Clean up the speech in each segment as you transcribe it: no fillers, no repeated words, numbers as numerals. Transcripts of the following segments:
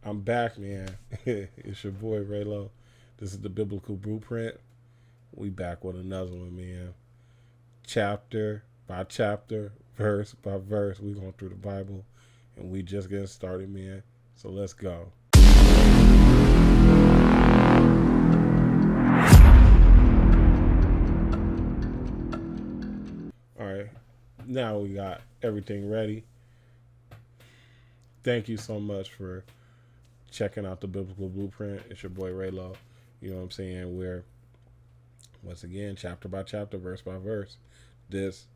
I'm back, man. It's your boy Reylo. This is the Biblical Blueprint. We back with another one, man. Chapter by chapter, verse by verse, we going through the Bible, and we just getting started, man. So let's go. All right, now we got everything ready. Thank you so much for checking out the Biblical Blueprint. It's your boy Reylo. You know what I'm saying? We're, once again, chapter by chapter, verse by verse. This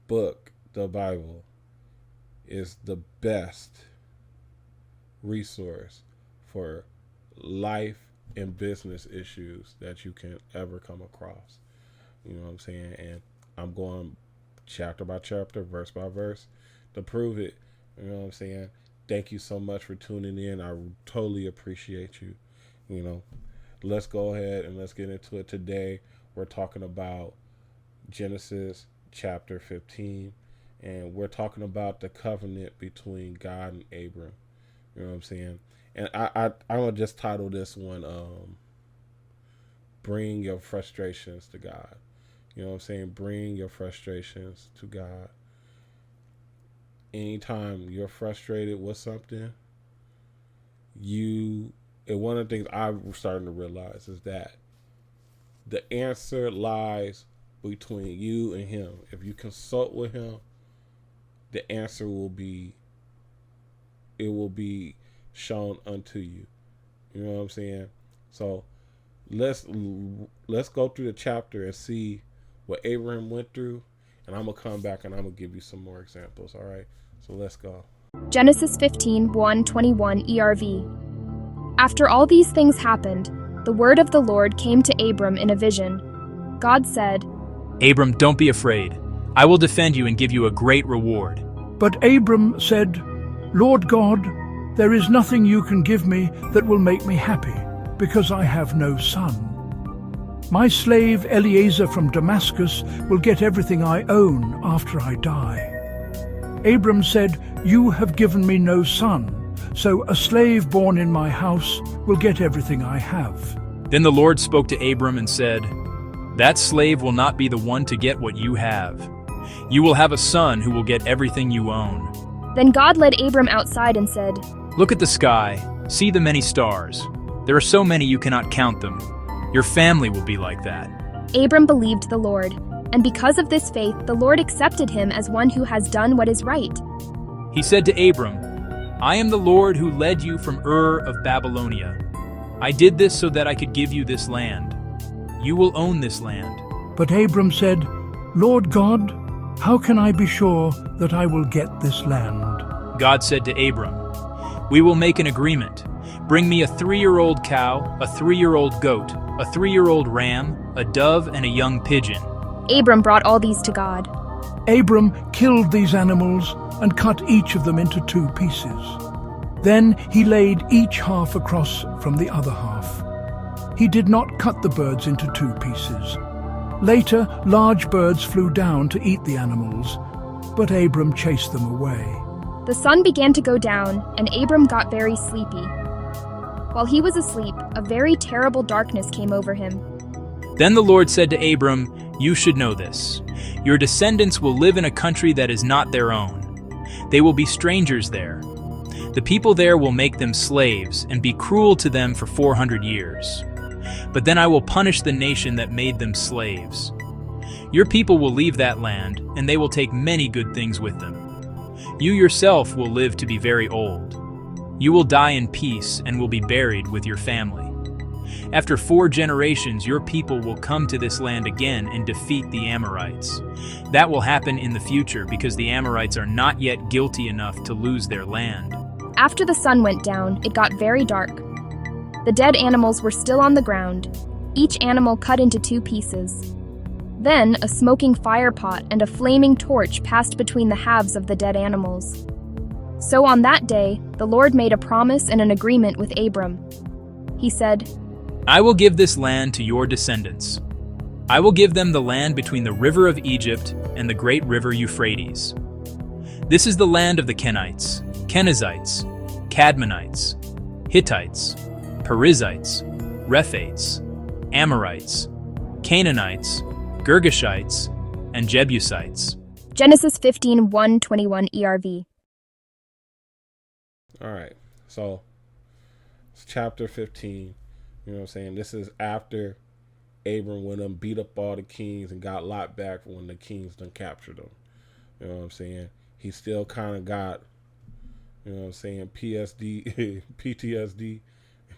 book, the Bible, is the best resource for life and business issues that you can ever come across. You know what I'm saying? And I'm going chapter by chapter, verse by verse to prove it. You know what I'm saying? Thank you so much for tuning in. I totally appreciate you. You know, let's go ahead and let's get into it. Today, we're talking about Genesis chapter 15, and we're talking about the covenant between God and Abram. You know what I'm saying? And I'm gonna just title this one, Bring Your Frustrations to God. You know what I'm saying? Bring your frustrations to God. Anytime you're frustrated with something, and one of the things I'm starting to realize is that the answer lies between you and him. If you consult with him, the answer will be shown unto you. You know what I'm saying? So let's go through the chapter and see what Abraham went through, and I'm gonna come back and I'm gonna give you some more examples. All right, so let's go. Genesis 15:1-21 ERV. After all these things happened, the word of the Lord came to Abram in a vision. God said, Abram, don't be afraid. I will defend you and give you a great reward. But Abram said, Lord God, there is nothing you can give me that will make me happy, because I have no son. My slave Eliezer from Damascus will get everything I own after I die. Abram said, You have given me no son, so a slave born in my house will get everything I have. Then the Lord spoke to Abram and said, That slave will not be the one to get what you have. You will have a son who will get everything you own. Then God led Abram outside and said, Look at the sky, see the many stars. There are so many you cannot count them. Your family will be like that. Abram believed the Lord, and because of this faith, the Lord accepted him as one who has done what is right. He said to Abram, I am the Lord who led you from Ur of Babylonia. I did this so that I could give you this land. You will own this land. But Abram said, Lord God, how can I be sure that I will get this land? God said to Abram, We will make an agreement. Bring me a 3-year-old cow, a 3-year-old goat, a 3-year-old ram, a dove, and a young pigeon. Abram brought all these to God. Abram killed these animals and cut each of them into 2 pieces. Then he laid each half across from the other half. He did not cut the birds into 2 pieces. Later, large birds flew down to eat the animals, but Abram chased them away. The sun began to go down, and Abram got very sleepy. While he was asleep, a very terrible darkness came over him. Then the Lord said to Abram, You should know this. Your descendants will live in a country that is not their own. They will be strangers there. The people there will make them slaves and be cruel to them for 400 years. But then I will punish the nation that made them slaves. Your people will leave that land, and they will take many good things with them. You yourself will live to be very old. You will die in peace and will be buried with your family. After 4 generations, your people will come to this land again and defeat the Amorites. That will happen in the future because the Amorites are not yet guilty enough to lose their land. After the sun went down, it got very dark. The dead animals were still on the ground, each animal cut into 2 pieces. Then a smoking fire pot and a flaming torch passed between the halves of the dead animals. So on that day, the Lord made a promise and an agreement with Abram. He said, I will give this land to your descendants. I will give them the land between the river of Egypt and the great river Euphrates. This is the land of the Kenites, Kenizzites, Cadmonites, Hittites, Perizzites, Rephaites, Amorites, Canaanites, Girgashites, and Jebusites. Genesis 15:1-21 ERV. All right. So it's chapter 15. You know what I'm saying? This is after Abram went and beat up all the kings and got Lot back when the kings done captured them. You know what I'm saying? He still kind of got, you know what I'm saying, PTSD.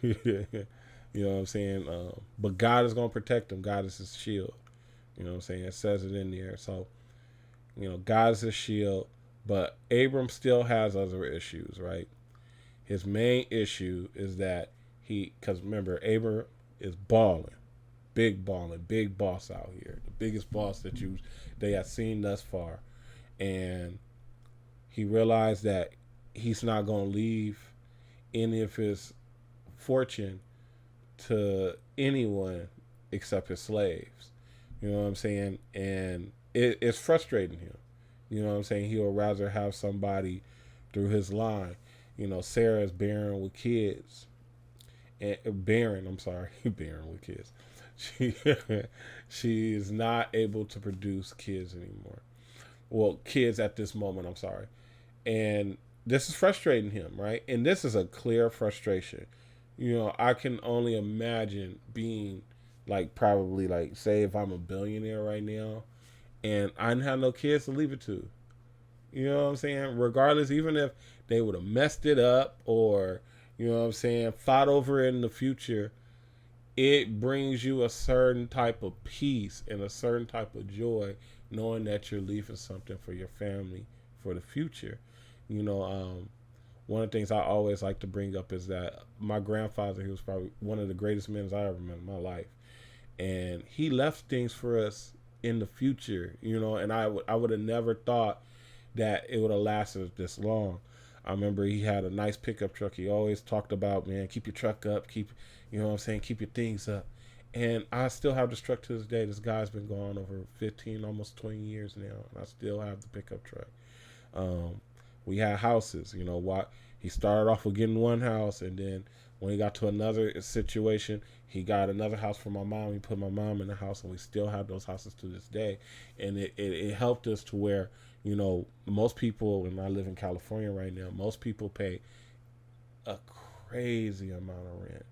You know what I'm saying? But God is going to protect him. God is his shield. You know what I'm saying? It says it in there. So, you know, God is his shield. But Abram still has other issues, right? His main issue is that because remember, Abram is balling, big boss out here. The biggest boss that they have seen thus far. And he realized that he's not going to leave any of his fortune to anyone except his slaves. You know what I'm saying? And it's frustrating him. You know what I'm saying? He would rather have somebody through his line. You know, Sarah is barren with kids. Barren with kids. She is not able to produce kids anymore. Well, kids at this moment, I'm sorry. And this is frustrating him, right? And this is a clear frustration. You know, I can only imagine being probably say if I'm a billionaire right now and I didn't have no kids to leave it to. You know what I'm saying? Regardless, even if they would have messed it up or, you know what I'm saying, fought over it in the future, it brings you a certain type of peace and a certain type of joy knowing that you're leaving something for your family for the future. You know, one of the things I always like to bring up is that my grandfather, he was probably one of the greatest men I ever met in my life. And he left things for us in the future, you know, and I would have never thought that it would have lasted this long. I remember he had a nice pickup truck. He always talked about, man, keep your truck up, keep your things up. And I still have this truck to this day. This guy's been gone over 15, almost 20 years now. And I still have the pickup truck. We had houses, you know, he started off with getting one house, and then when he got to another situation, he got another house for my mom. He put my mom in the house, and we still have those houses to this day. And it helped us to where, you know, most people, and I live in California right now, most people pay a crazy amount of rent.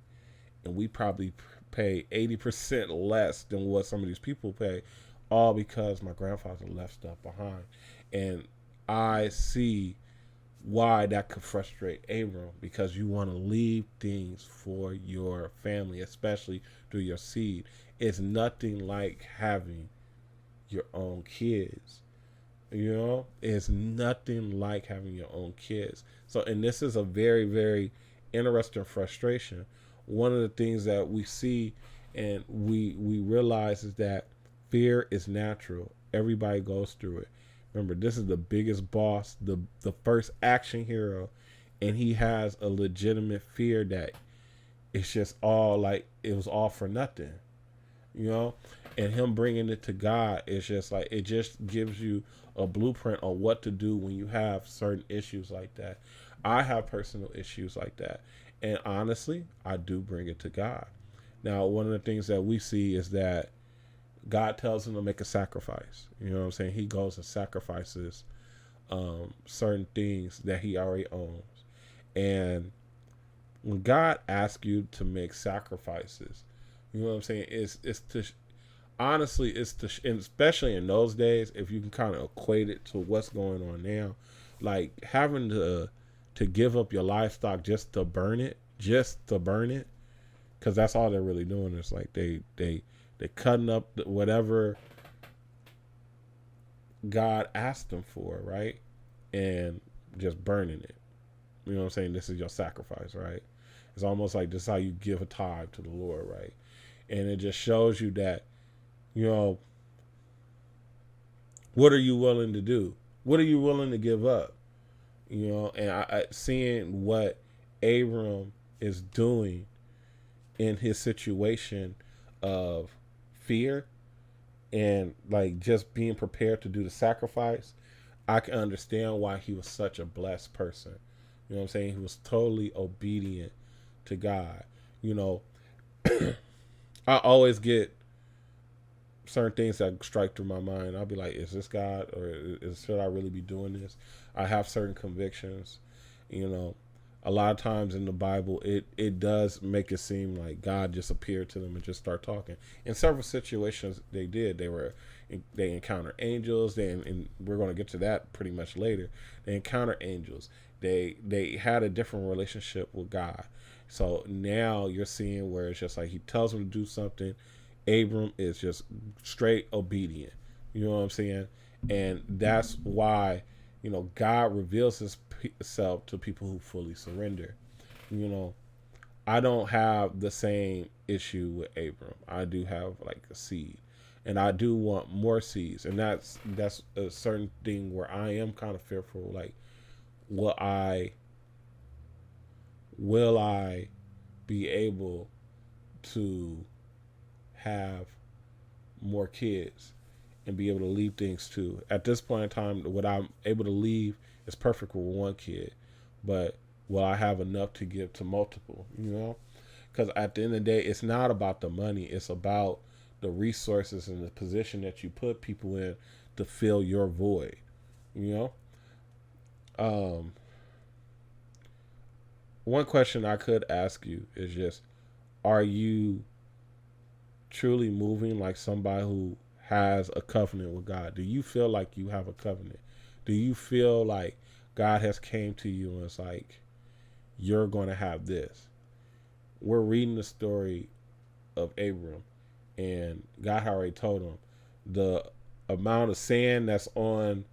And we probably pay 80% less than what some of these people pay, all because my grandfather left stuff behind. And I see why that could frustrate Abram, because you want to leave things for your family, especially through your seed. It's nothing like having your own kids. You know, it's nothing like having your own kids. So, and this is a very, very interesting frustration. One of the things that we see and we realize is that fear is natural. Everybody goes through it. Remember, this is the biggest boss, the first action hero, and he has a legitimate fear that it's just all it was all for nothing, you know? And him bringing it to God is just it just gives you a blueprint on what to do when you have certain issues like that. I have personal issues like that. And honestly, I do bring it to God. Now, one of the things that we see is that God tells him to make a sacrifice. You know what I'm saying? He goes and sacrifices certain things that he already owns. And when God asks you to make sacrifices, you know what I'm saying? It's to, honestly, it's to, and especially in those days, if you can kind of equate it to what's going on now, having to give up your livestock just to burn it, because that's all they're really doing. Is they're cutting up whatever God asked them for, right? And just burning it. You know what I'm saying? This is your sacrifice, right? It's almost like this is how you give a tithe to the Lord, right? And it just shows you that, you know, what are you willing to do? What are you willing to give up? You know, and I seeing what Abram is doing in his situation of fear and just being prepared to do the sacrifice, I can understand why he was such a blessed person. You know what I'm saying? He was totally obedient to God. You know, I always get certain things that strike through my mind. I'll be like, is this God, or should I really be doing this? I have certain convictions. You know, a lot of times in the Bible, it does make it seem like God just appeared to them and just start talking. In several situations, they did. They encountered angels. And we're going to get to that pretty much later. They encountered angels. They had a different relationship with God. So now you're seeing where it's just like he tells them to do something. Abram is just straight obedient. You know what I'm saying? And that's why, you know, God reveals himself to people who fully surrender. You know, I don't have the same issue with Abram. I do have like a seed, and I do want more seeds. And that's a certain thing where I am kind of fearful. Like, will I be able to have more kids and be able to leave things to? At this point in time, what I'm able to leave is perfect with one kid, but will I have enough to give to multiple? You know, because at the end of the day, it's not about the money. It's about the resources and the position that you put people in to fill your void. You know, one question I could ask you is just, are you truly moving like somebody who has a covenant with God? Do you feel like you have a covenant? Do you feel like God has came to you and it's like, you're going to have this? We're reading the story of Abram, and God already told him the amount of sand that's on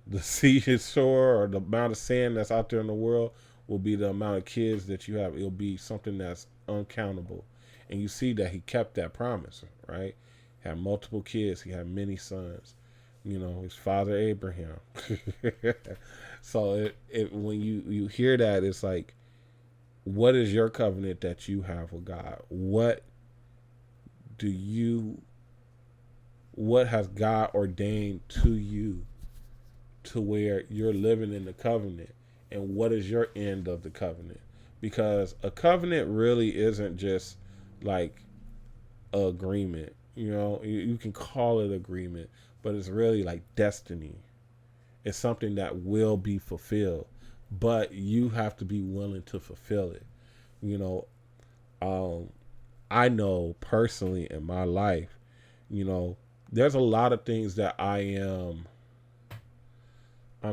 the seashore, or the amount of sand that's out there in the world, will be the amount of kids that you have. It'll be something that's uncountable. And you see that he kept that promise, right? He had multiple kids. He had many sons. You know, his father Abraham. So when you hear that, it's like, what is your covenant that you have with God? What has God ordained to you to where you're living in the covenant? And what is your end of the covenant? Because a covenant really isn't just like agreement. You know, you can call it agreement, but it's really like destiny. It's something that will be fulfilled, but you have to be willing to fulfill it. You know, I know personally in my life, you know, there's a lot of things that I'm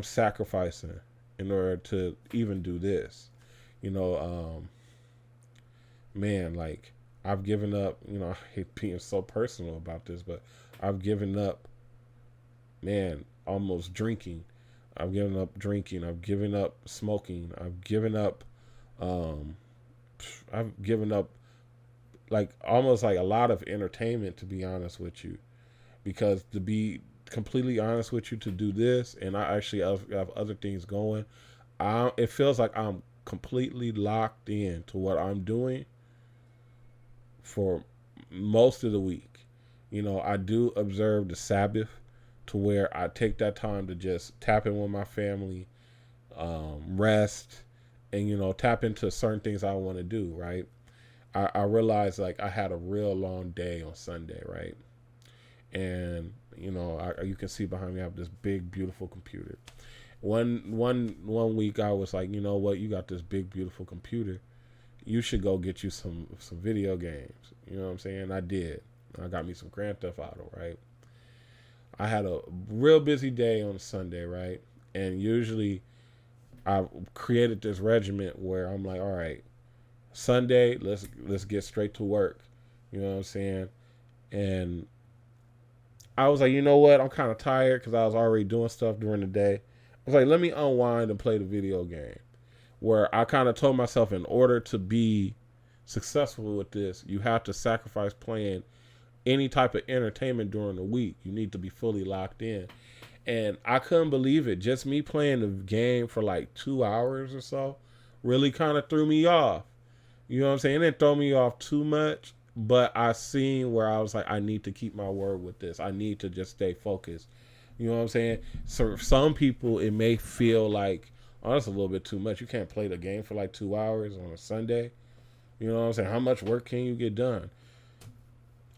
sacrificing in order to even do this. You know, man, like, I've given up, you know, I hate being so personal about this, but I've given up, man, almost drinking. I've given up drinking. I've given up smoking. I've given up like almost like a lot of entertainment, to be honest with you. Because to be completely honest with you, to do this, and I actually have other things going, it feels like I'm completely locked in to what I'm doing for most of the week. You know, I do observe the Sabbath, to where I take that time to just tap in with my family, rest, and, you know, tap into certain things I want to do, right? I realized, like, I had a real long day on Sunday, right? And, you know, you can see behind me, I have this big, beautiful computer. One week I was like, you know what, you got this big, beautiful computer. You should go get you some video games. You know what I'm saying? I did. I got me some Grand Theft Auto, right? I had a real busy day on Sunday, right? And usually I created this regiment where I'm like, all right, Sunday, let's get straight to work. You know what I'm saying? And I was like, you know what? I'm kind of tired because I was already doing stuff during the day. I was like, let me unwind and play the video game. Where I kind of told myself, in order to be successful with this, you have to sacrifice playing any type of entertainment during the week. You need to be fully locked in. And I couldn't believe it. Just me playing the game for like 2 hours or so really kind of threw me off. You know what I'm saying? It didn't throw me off too much, but I seen where I was like, I need to keep my word with this. I need to just stay focused. You know what I'm saying? So for some people, it may feel like, Oh, that's a little bit too much. You can't play the game for like 2 hours on a Sunday. You know what I'm saying? How much work can you get done?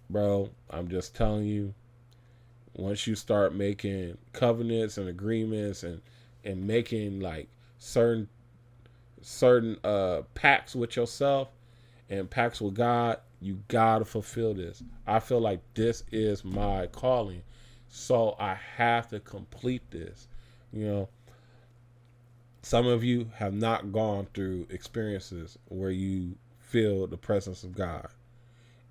Bro, I'm just telling you, once you start making covenants and agreements and making like certain pacts with yourself and pacts with God, you gotta fulfill this. I feel like this is my calling, so I have to complete this. You know, some of you have not gone through experiences where you feel the presence of God,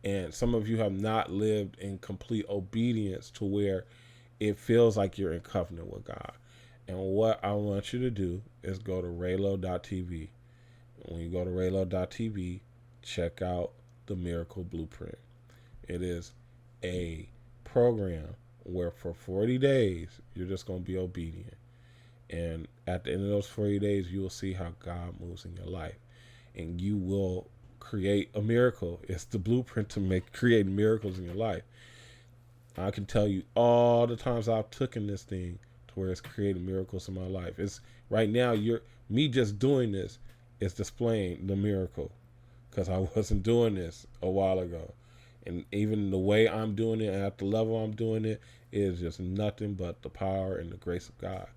and some of you have not lived in complete obedience to where it feels like you're in covenant with God. And what I want you to do is go to Reylo.tv. When you go to Reylo.tv, check out the Miracle Blueprint. It is a program where for 40 days, you're just going to be obedient. And at the end of those 40 days, you will see how God moves in your life. And you will create a miracle. It's the blueprint to create miracles in your life. I can tell you all the times I've taken this thing to where it's created miracles in my life. It's right now, me just doing this is displaying the miracle, because I wasn't doing this a while ago. And even the way I'm doing it and at the level I'm doing it is just nothing but the power and the grace of God.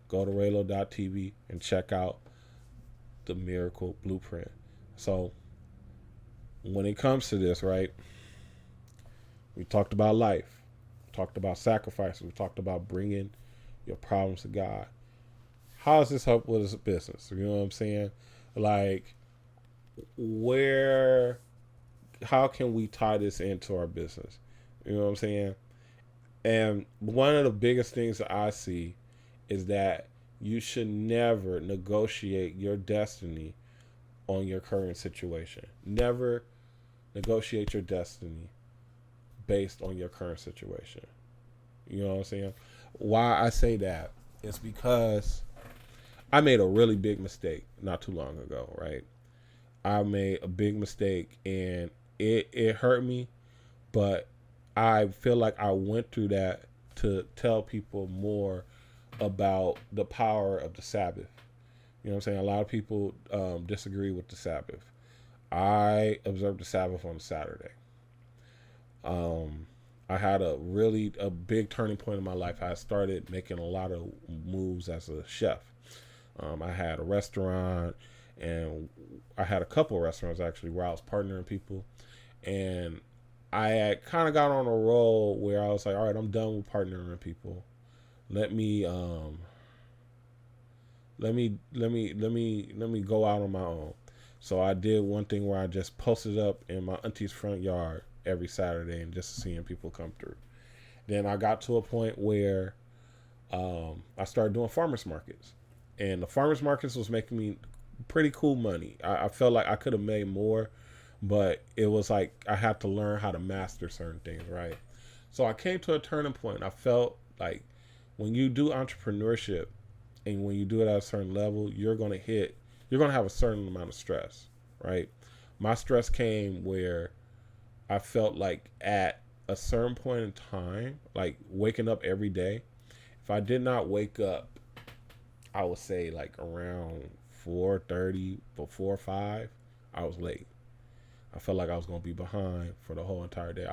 Go to Reylo.tv and check out the Miracle Blueprint. So when it comes to this, right, we talked about life, we talked about sacrifices, we talked about bringing your problems to God. How does this help with his business? You know what I'm saying? Like, how can we tie this into our business? You know what I'm saying? And one of the biggest things that I see is that you should never negotiate your destiny on your current situation. Never negotiate your destiny based on your current situation. You know what I'm saying? Why I say that is because I made a really big mistake not too long ago, right? I made a big mistake and it hurt me, but I feel like I went through that to tell people more about the power of the Sabbath. You know what I'm saying? A lot of people disagree with the Sabbath. I observed the Sabbath on Saturday. I had a big turning point in my life. I started making a lot of moves as a chef. I had a restaurant, and I had a couple of restaurants actually where I was partnering people, and I had kind of got on a roll where I was like, all right, I'm done with partnering people. Let me go out on my own. So I did one thing where I just posted up in my auntie's front yard every Saturday and just seeing people come through. Then I got to a point where I started doing farmers markets, and the farmers markets was making me pretty cool money. I felt like I could have made more, but it was like I had to learn how to master certain things, right? So I came to a turning point. I felt like when you do entrepreneurship and when you do it at a certain level, you're going to have a certain amount of stress, right? My stress came where I felt like at a certain point in time, like waking up every day, if I did not wake up, I would say like around 4:30, before 5, I was late. I felt like I was going to be behind for the whole entire day.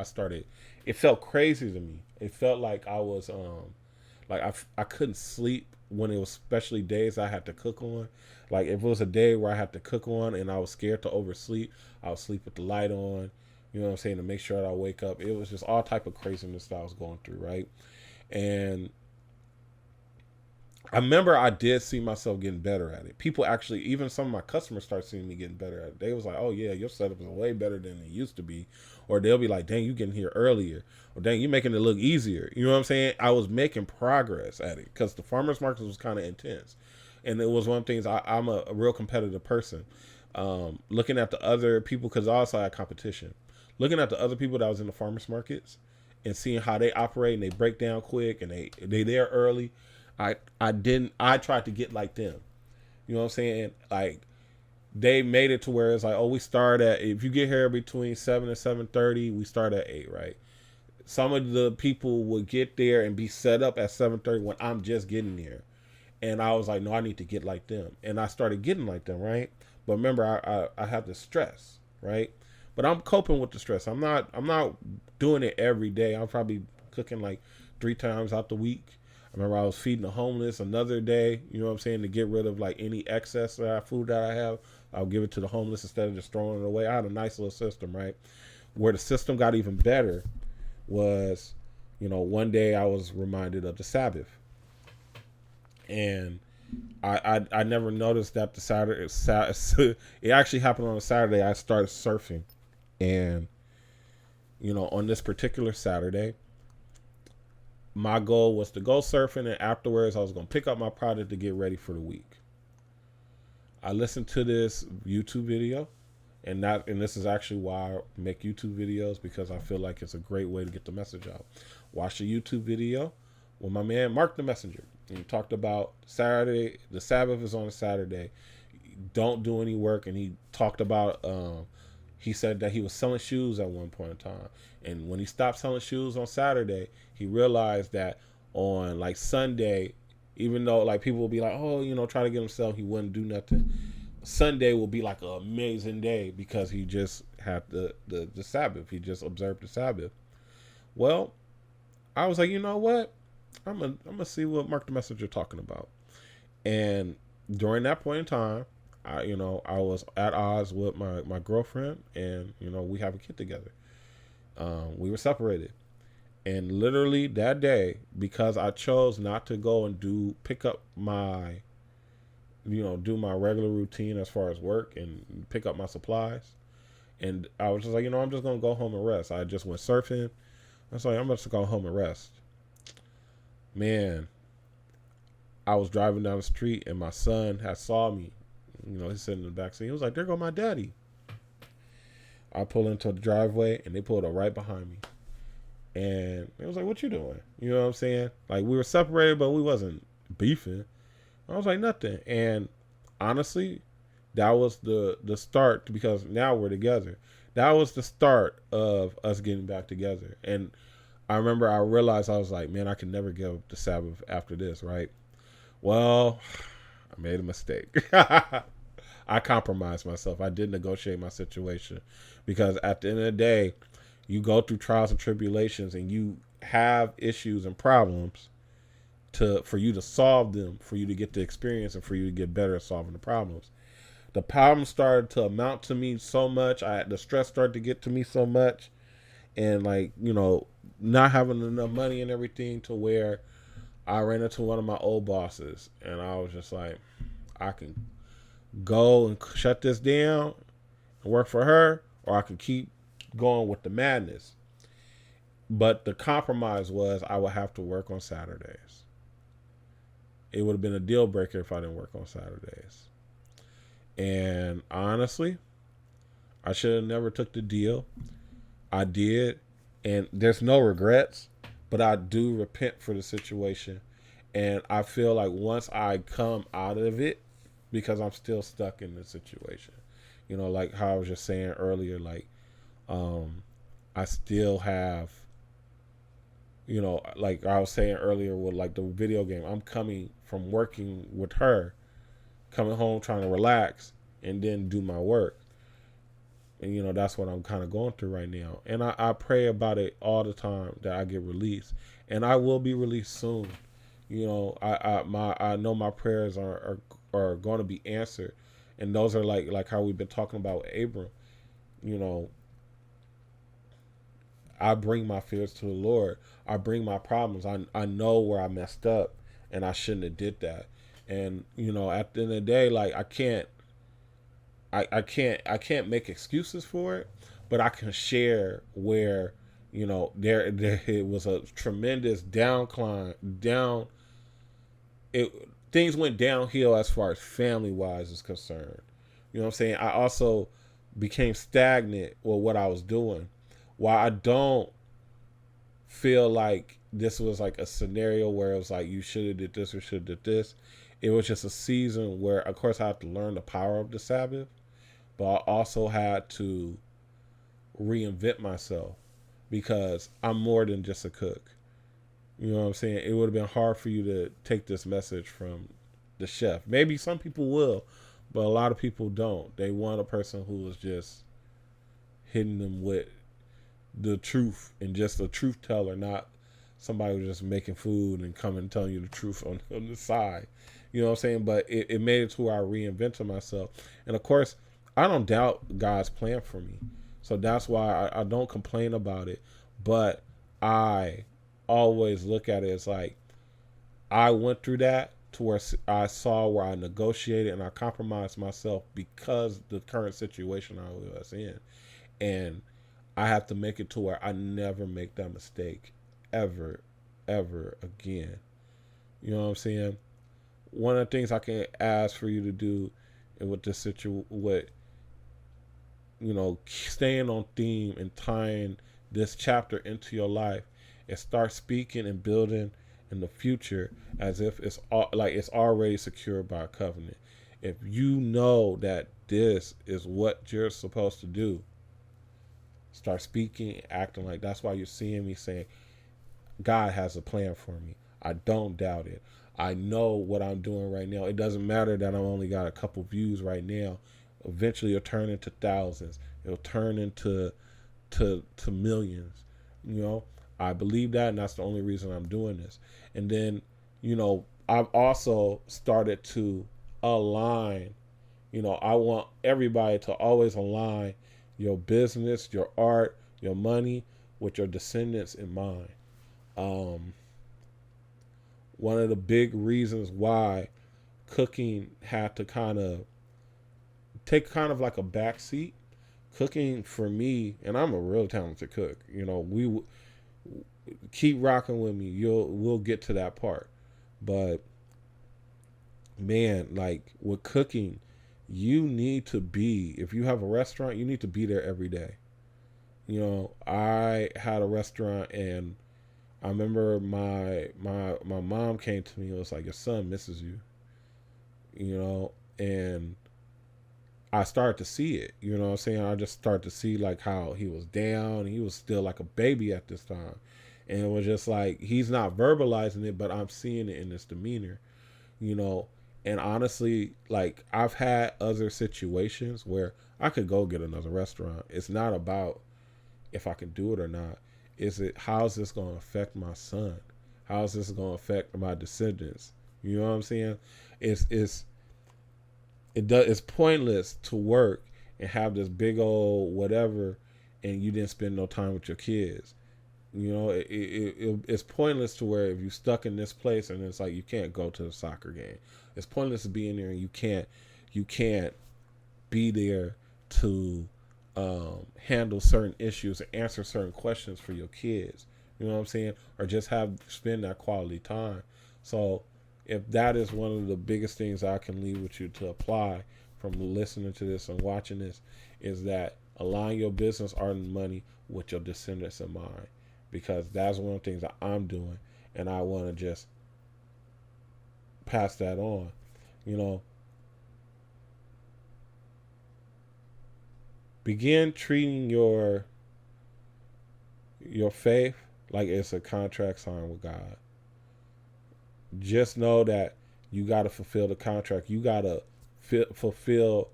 It felt crazy to me. It felt like I was, I couldn't sleep when it was especially days I had to cook on. Like if it was a day where I had to cook on and I was scared to oversleep, I would sleep with the light on, you know what I'm saying, to make sure that I wake up. It was just all type of craziness that I was going through, right? And I remember I did see myself getting better at it. People actually, even some of my customers start seeing me getting better at it. They was like, oh yeah, your setup is way better than it used to be. Or they'll be like, dang, you getting here earlier. Or dang, you making it look easier. You know what I'm saying? I was making progress at it because the farmers market was kind of intense. And it was one of the things, I'm a real competitive person. Looking at the other people, because I also had competition. Looking at the other people that was in the farmers markets and seeing how they operate and they break down quick and they there early. I tried to get like them. You know what I'm saying? Like they made it to where it's like, oh, we start at, if you get here between 7 and 7:30, we start at 8, right? Some of the people would get there and be set up at 7:30 when I'm just getting there. And I was like, no, I need to get like them. And I started getting like them, right? But remember, I have the stress, right? But I'm coping with the stress. I'm not doing it every day. I'm probably cooking like 3 times out the week. I remember I was feeding the homeless another day, you know what I'm saying, to get rid of like any excess food that I have. I'll give it to the homeless instead of just throwing it away. I had a nice little system, right? Where the system got even better was, one day I was reminded of the Sabbath. And I never noticed that the Saturday, it actually happened on a Saturday. I started surfing. And, on this particular Saturday, my goal was to go surfing, and afterwards I was going to pick up my product to get ready for the week. I listened to this YouTube video, and this is actually why I make YouTube videos, because I feel like it's a great way to get the message out. Watch the YouTube video with my man Mark the Messenger. And he talked about Saturday, the Sabbath is on a Saturday. Don't do any work. And he talked about, he said that he was selling shoes at one point in time. And when he stopped selling shoes on Saturday, he realized that on like Sunday, even though like people will be like, oh, try to get him sell, he wouldn't do nothing. Sunday will be like an amazing day because he just had the Sabbath. He just observed the Sabbath. Well, I was like, you know what? I'm gonna see what Mark the Messenger talking about. And during that point in time, I was at odds with my girlfriend, and we have a kid together. We were separated, and literally that day, because I chose not to go and do my regular routine as far as work and pick up my supplies, and I was just like, I'm just gonna go home and rest. I just went surfing. I was like, I'm just gonna go home and rest. Man, I was driving down the street, and my son had saw me. He's sitting in the back seat. He was like, there go my daddy. I pull into the driveway, and they pulled up right behind me. And it was like, what you doing? You know what I'm saying? Like, we were separated, but we wasn't beefing. I was like, nothing. And honestly, that was the start, because now we're together. That was the start of us getting back together. And I remember I realized, I was like, man, I can never give up the Sabbath after this, right? Well, I made a mistake. I compromised myself. I did negotiate my situation, because at the end of the day, you go through trials and tribulations, and you have issues and problems for you to solve them, for you to get the experience, and for you to get better at solving the problems. The problems started to amount to me so much. The stress started to get to me so much, and not having enough money and everything, to where I ran into one of my old bosses, and I was just like, I can go and shut this down and work for her, or I can keep going with the madness. But the compromise was I would have to work on Saturdays. It would have been a deal breaker if I didn't work on Saturdays. And honestly, I should have never took the deal. I did, and there's no regrets, but I do repent for the situation. And I feel like once I come out of it, because I'm still stuck in the situation, like how I was just saying earlier, like, I still have, like I was saying earlier with like the video game, I'm coming from working with her, coming home trying to relax and then do my work. And that's what I'm kind of going through right now. And I pray about it all the time, that I get released, and I will be released soon. I know my prayers are going to be answered, and those are like how we've been talking about with Abram. I bring my fears to the Lord. I bring my problems. I know where I messed up, and I shouldn't have did that. And at the end of the day, like, I can't make excuses for it, but I can share where there it was a tremendous things went downhill as far as family wise is concerned. You know what I'm saying? I also became stagnant with what I was doing. While I don't feel like this was like a scenario where it was like you should have did this or should have did this, it was just a season where, of course, I had to learn the power of the Sabbath, but I also had to reinvent myself, because I'm more than just a cook. You know what I'm saying? It would have been hard for you to take this message from the chef. Maybe some people will, but a lot of people don't. They want a person who is just hitting them with the truth and just a truth teller, not somebody who's just making food and coming and telling you the truth on the side. You know what I'm saying? But it made it to where I reinvented myself. And of course, I don't doubt God's plan for me. So that's why I don't complain about it. But I always look at it as like, I went through that to where I saw where I negotiated and I compromised myself because the current situation I was in. And I have to make it to where I never make that mistake ever again. You know what I'm saying? One of the things I can ask for you to do with this situation, staying on theme and tying this chapter into your life, is start speaking and building in the future as if it's already secured by a covenant. If you know that this is what you're supposed to do, start speaking and acting like that's why you're seeing me saying God has a plan for me. I don't doubt it. I know what I'm doing right now. It doesn't matter that I've only got a couple views right now. Eventually it'll turn into thousands. It'll turn into to millions. I believe that, and that's the only reason I'm doing this. And then, I've also started to align. I want everybody to always align your business, your art, your money with your descendants in mind. One of the big reasons why cooking had to kind of take kind of like a back seat, cooking for me, and I'm a real talented cook. We keep rocking with me. We'll get to that part. But man, like with cooking, you need to be, if you have a restaurant, you need to be there every day. I had a restaurant, and I remember my mom came to me and was like, your son misses you. And I started to see it. You know what I'm saying? I just started to see like how he was down. He was still like a baby at this time. And it was just like, he's not verbalizing it, but I'm seeing it in his demeanor, And honestly, like I've had other situations where I could go get another restaurant. It's not about if I can do it or not. How's this going to affect my son? How's this going to affect my descendants? You know what I'm saying? It's pointless to work and have this big old whatever, and you didn't spend no time with your kids. It's pointless to where if you're stuck in this place and it's like you can't go to the soccer game. It's pointless to be in there and you can't be there to handle certain issues and answer certain questions for your kids. You know what I'm saying? Or just spend that quality time. So if that is one of the biggest things I can leave with you to apply from listening to this and watching this, is that align your business, art, and money with your descendants in mind. Because that's one of the things that I'm doing, and I want to just pass that on. Begin treating your faith like it's a contract signed with God. Just know that you got to fulfill the contract. You got to fulfill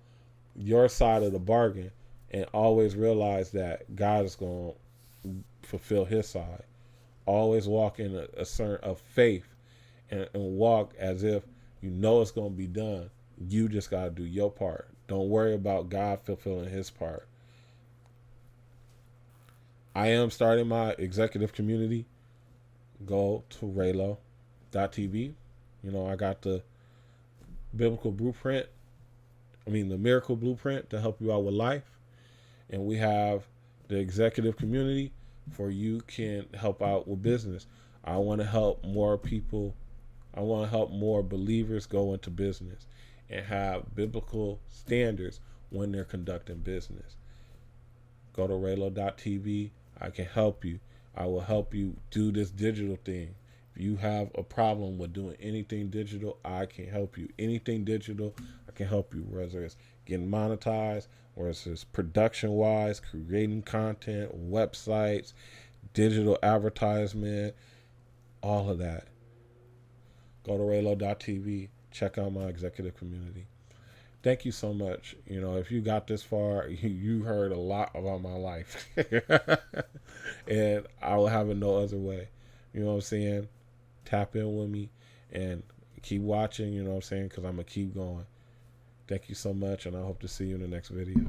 your side of the bargain, and always realize that God is going to fulfill his side. Always walk in a certain of faith, and walk as if it's going to be done. You just got to do your part. Don't worry about God fulfilling his part. I am starting my executive community. Go to Reylo.tv. I got the biblical blueprint. The miracle blueprint to help you out with life. And we have the executive community for you can help out with business. I want to help more people. I want to help more believers go into business and have biblical standards when they're conducting business. Go to Reylo.tv. I can help you. I will help you do this digital thing. If you have a problem with doing anything digital, I can help you. Anything digital, I can help you. Whether it's getting monetized, or it's production-wise, creating content, websites, digital advertisement, all of that. Go to Reylo.tv. check out my executive community. Thank you so much. If you got this far, you heard a lot about my life. And I will have it no other way. You know what I'm saying? Tap in with me and keep watching, you know what I'm saying? Because I'm going to keep going. Thank you so much, and I hope to see you in the next video.